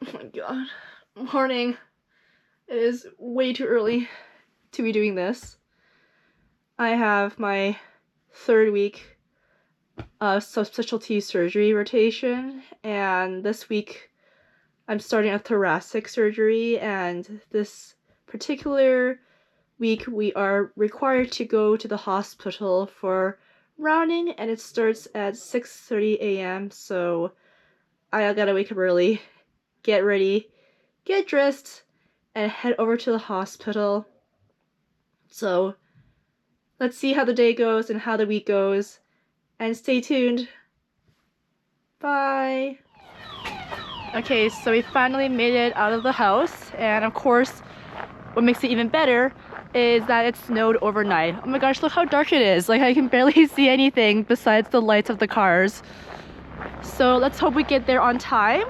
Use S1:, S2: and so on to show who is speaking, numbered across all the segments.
S1: Oh my god. Morning. It is way too early to be doing this. I have my 3rd week of subspecialty surgery rotation, and this week I'm starting a thoracic surgery, and this particular week we are required to go to the hospital for rounding, and it starts at 6:30 a.m. so I gotta wake up early, get ready, get dressed, and head over to the hospital. So let's see how the day goes and how the week goes, and stay tuned. Bye! Okay, so we finally made it out of the house, and of course, what makes it even better is that it snowed overnight. Oh my gosh, look how dark it is. Like, I can barely see anything besides the lights of the cars. So let's hope we get there on time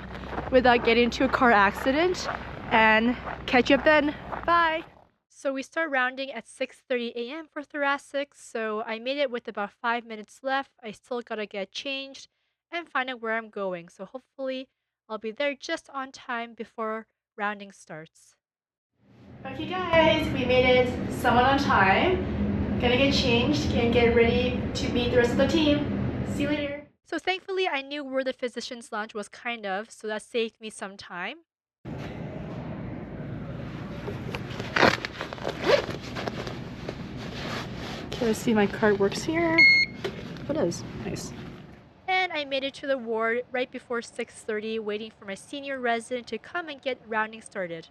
S1: without getting into a car accident, and catch you up then. Bye! So we start rounding at 6:30 a.m. for thoracics, so I made it with about 5 minutes left. I still gotta get changed and find out where I'm going, so hopefully I'll be there just on time before rounding starts. Okay guys, we made it somewhat on time. Gonna get changed and get ready to meet the rest of the team. See you later. So thankfully I knew where the physician's lounge was kind of, so that saved me some time. Okay, let's see if my card works here. It is. Nice. And I made it to the ward right before 6:30, waiting for my senior resident to come and get rounding started.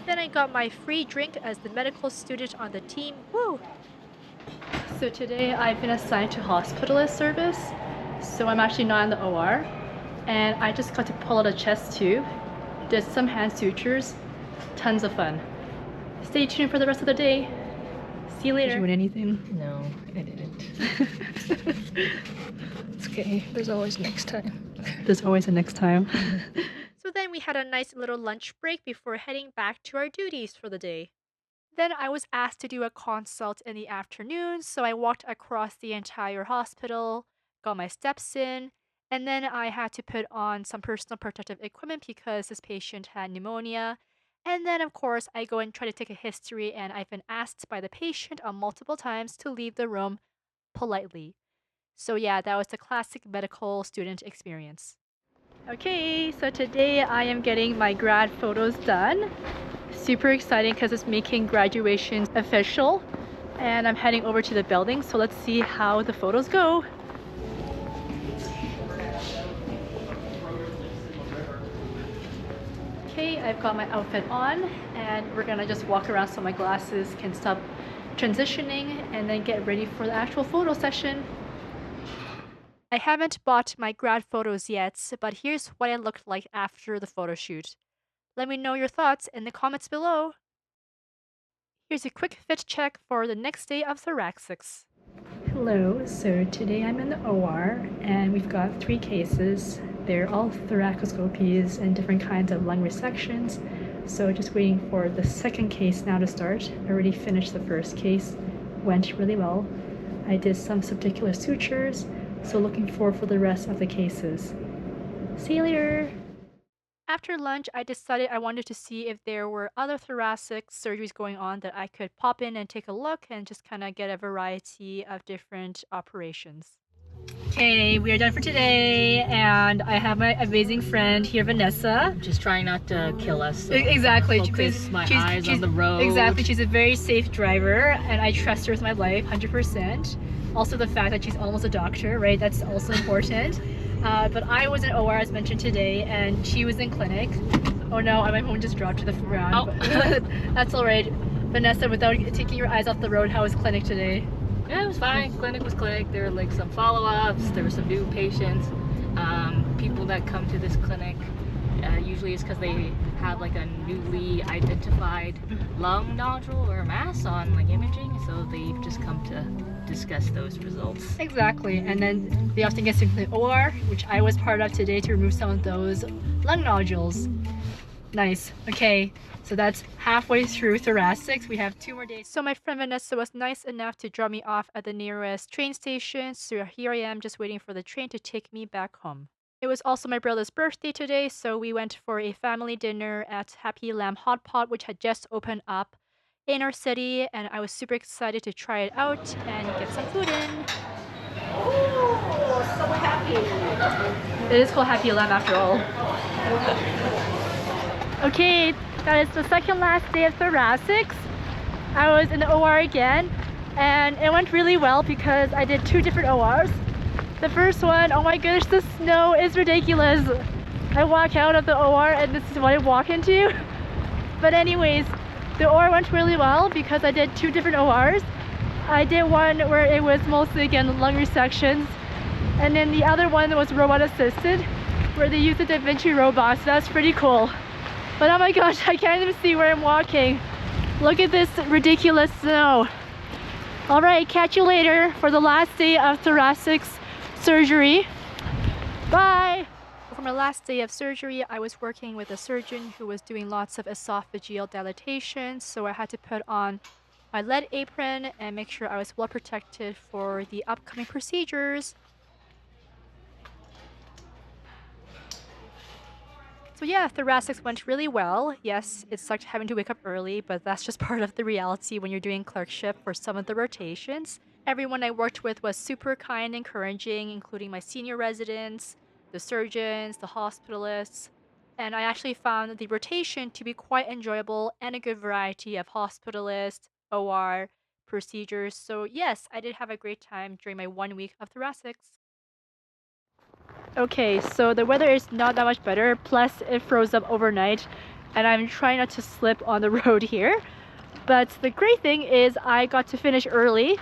S1: Then I got my free drink as the medical student on the team. Woo! So today I've been assigned to hospitalist service, so I'm actually not in the OR, and I just got to pull out a chest tube, did some hand sutures, tons of fun. Stay tuned for the rest of the day. See you later. Did you win anything?
S2: No, I didn't. It's okay. There's always next time.
S1: There's always a next time. So then we had a nice little lunch break before heading back to our duties for the day. Then I was asked to do a consult in the afternoon, so I walked across the entire hospital, got my steps in, and then I had to put on some personal protective equipment because this patient had pneumonia. And then, of course, I go and try to take a history, and I've been asked by the patient on multiple times to leave the room politely. So yeah, that was the classic medical student experience. Okay, so today I am getting my grad photos done. Super exciting because it's making graduation official, and I'm heading over to the building, so let's see how the photos go. Okay, I've got my outfit on, and we're gonna just walk around so my glasses can stop transitioning and then get ready for the actual photo session. I haven't bought my grad photos yet, but here's what I looked like after the photo shoot. Let me know your thoughts in the comments below. Here's a quick fit check for the next day of thoracics. Hello, so today I'm in the OR and we've got 3 cases. They're all thoracoscopies and different kinds of lung resections. So just waiting for the second case now to start. I already finished the first case, went really well. I did some subticular sutures, so looking forward for the rest of the cases. See you later! After lunch, I decided I wanted to see if there were other thoracic surgeries going on that I could pop in and take a look and just kind of get a variety of different operations. Okay, we are done for today, and I have my amazing friend here, Vanessa.
S2: Just trying not to kill us. So
S1: Exactly.
S2: Focus my eyes on the road.
S1: Exactly. She's a very safe driver, and I trust her with my life, 100%. Also, the fact that she's almost a doctor, right? That's also important. But I was in OR as mentioned today, and she was in clinic. Oh no, my phone just dropped to the ground.
S2: Oh.
S1: That's all right. Vanessa, without taking your eyes off the road, how was clinic today?
S2: Yeah, it was fine. Clinic was clinic. There were like some follow-ups. There were some new patients. People that come to this clinic usually it's because they have like a newly identified lung nodule or mass on like imaging, so they've just come to discuss those results.
S1: Exactly, and then they often get to the OR, which I was part of today, to remove some of those lung nodules. Nice. Okay, so that's halfway through thoracics. We have 2 more days. So my friend Vanessa was nice enough to drop me off at the nearest train station. So here I am just waiting for the train to take me back home. It was also my brother's birthday today, so we went for a family dinner at Happy Lamb Hot Pot, which had just opened up in our city, and I was super excited to try it out and get some food in.
S3: Oh, so happy.
S1: It is called Happy Lamb after all. Okay, that is the second last day of Thoracics. I was in the OR again, and it went really well because I did 2 different ORs. The first one, oh my gosh, the snow is ridiculous. I walk out of the OR and this is what I walk into. But anyways, the OR went really well because I did 2 different ORs. I did one where it was mostly, again, lung resections. And then the other one was robot assisted, where they used the Da Vinci robot, so that's pretty cool. But oh my gosh, I can't even see where I'm walking. Look at this ridiculous snow. All right, catch you later for the last day of Thoracics surgery. Bye! For my last day of surgery, I was working with a surgeon who was doing lots of esophageal dilatation, so I had to put on my lead apron and make sure I was well protected for the upcoming procedures. So yeah, Thoracics went really well. Yes, it sucked having to wake up early, but that's just part of the reality when you're doing clerkship for some of the rotations. Everyone I worked with was super kind and encouraging, including my senior residents, the surgeons, the hospitalists, and I actually found the rotation to be quite enjoyable and a good variety of hospitalists, OR, procedures. So yes, I did have a great time during my 1 week of Thoracics. Okay, so the weather is not that much better, plus it froze up overnight, and I'm trying not to slip on the road here. But the great thing is I got to finish early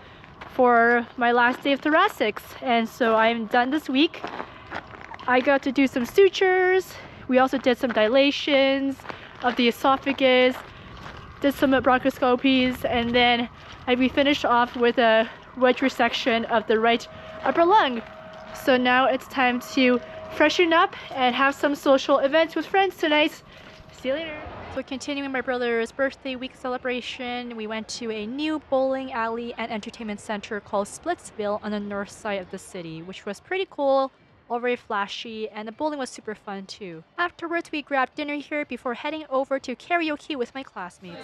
S1: for my last day of Thoracics, and so I'm done this week. I got to do some sutures, we also did some dilations of the esophagus, did some bronchoscopies, and then we finished off with a wedge resection of the right upper lung. So now it's time to freshen up and have some social events with friends tonight. See you later. So continuing my brother's birthday week celebration, we went to a new bowling alley and entertainment center called Splitsville on the north side of the city, which was pretty cool, all very flashy, and the bowling was super fun too. Afterwards, we grabbed dinner here before heading over to karaoke with my classmates.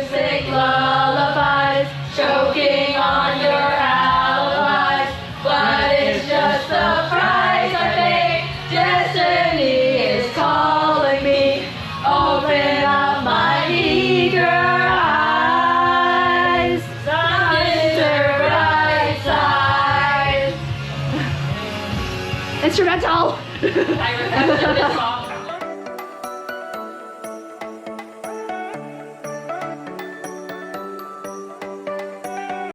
S3: Sick lullabies, choking on your alibis, but it's just a price I pay. Destiny is calling me. Open up my eager eyes, Mr. Brightside.
S1: Instrumental!
S2: I remember this song.